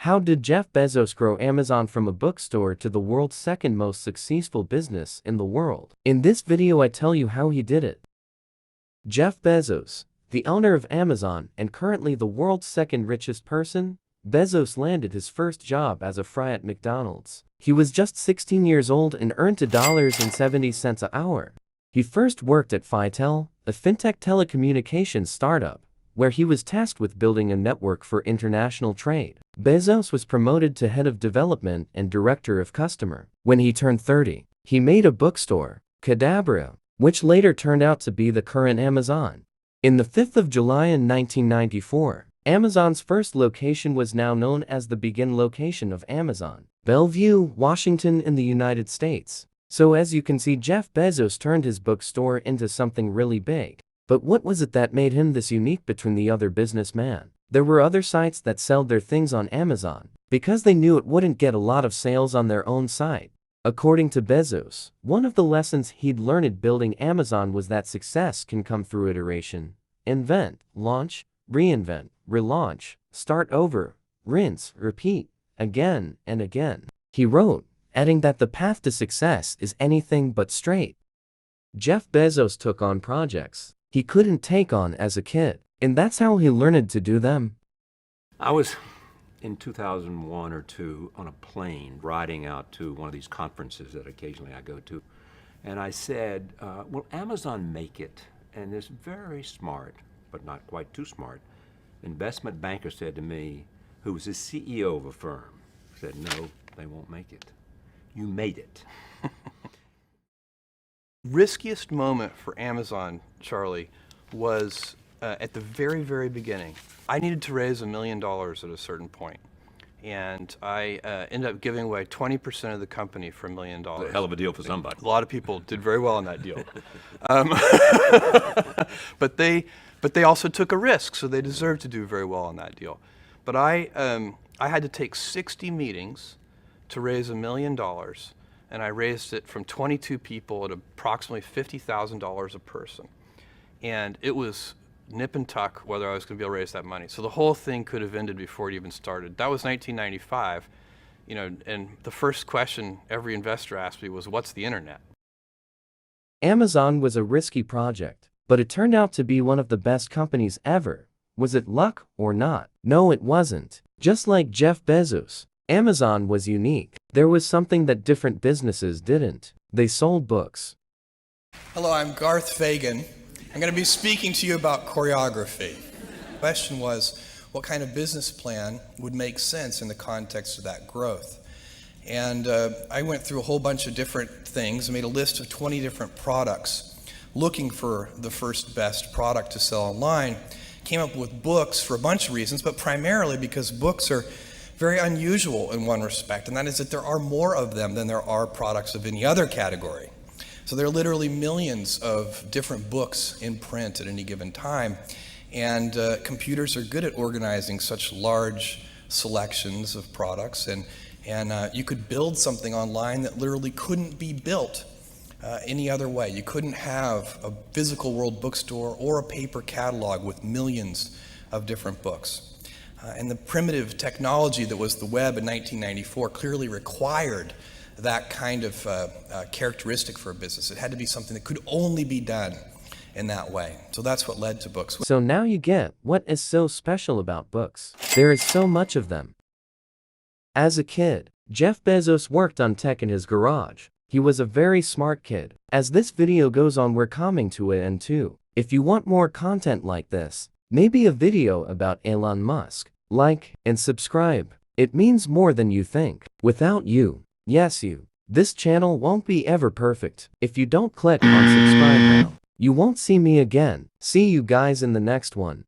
How did Jeff Bezos grow Amazon from a bookstore to the world's second most successful business in the world? In this video I tell you how he did it. Jeff Bezos, the owner of Amazon and currently the world's second richest person, Bezos landed his first job as a fry at McDonald's. He was just 16 years old and earned $2.70 an hour. He first worked at Fitel, a fintech telecommunications startup, where he was tasked with building a network for international trade. Bezos was promoted to head of development and director of customer. When he turned 30, he made a bookstore, Cadabra, which later turned out to be the current Amazon. In the 5th of July in 1994, Amazon's first location was now known as the Begin location of Amazon, Bellevue, Washington in the United States. So as you can see, Jeff Bezos turned his bookstore into something really big. But what was it that made him this unique between the other businessmen? There were other sites that sold their things on Amazon, because they knew it wouldn't get a lot of sales on their own site. According to Bezos, one of the lessons he'd learned building Amazon was that success can come through iteration. Invent, launch, reinvent, relaunch, start over, rinse, repeat, again and again. He wrote, adding that the path to success is anything but straight. Jeff Bezos took on projects he couldn't take on as a kid, and that's how he learned to do them. I was in 2001 or 2 on a plane riding out to one of these conferences that occasionally I go to, and I said, will Amazon make it? And this very smart, but not quite too smart, investment banker said to me, who was the CEO of a firm, said, no, they won't make it. You made it. Riskiest moment for Amazon, Charlie, was at the very, very beginning. I needed to raise $1 million at a certain point, and I ended up giving away 20% of the company for $1 million. A hell of a deal for somebody. A lot of people did very well on that deal. But they also took a risk, so they deserved to do very well on that deal. But I had to take 60 meetings to raise $1 million, and I raised it from 22 people at approximately $50,000 a person. And it was nip and tuck whether I was going to be able to raise that money. So the whole thing could have ended before it even started. That was 1995, and the first question every investor asked me was, what's the internet? Amazon was a risky project, but it turned out to be one of the best companies ever. Was it luck or not? No, it wasn't. Just like Jeff Bezos, Amazon was unique. There was something that different businesses didn't. They sold books. Hello, I'm Garth Fagan. I'm going to be speaking to you about choreography. The question was, what kind of business plan would make sense in the context of that growth? And I went through a whole bunch of different things and made a list of 20 different products, looking for the first best product to sell online. Came up with books for a bunch of reasons, but primarily because books are very unusual in one respect, and that is that there are more of them than there are products of any other category. So there are literally millions of different books in print at any given time, and computers are good at organizing such large selections of products, and you could build something online that literally couldn't be built any other way. You couldn't have a physical world bookstore or a paper catalog with millions of different books. And the primitive technology that was the web in 1994 clearly required that kind of characteristic for a business. It had to be something that could only be done in that way. So that's what led to books. So now you get what is so special about books. There is so much of them. As a kid, Jeff Bezos worked on tech in his garage. He was a very smart kid. As this video goes on, we're coming to an end too. If you want more content like this, maybe a video about Elon Musk, like and subscribe. It means more than you think. Without you, yes you, this channel won't be ever perfect. If you don't click on subscribe now, you won't see me again. See you guys in the next one.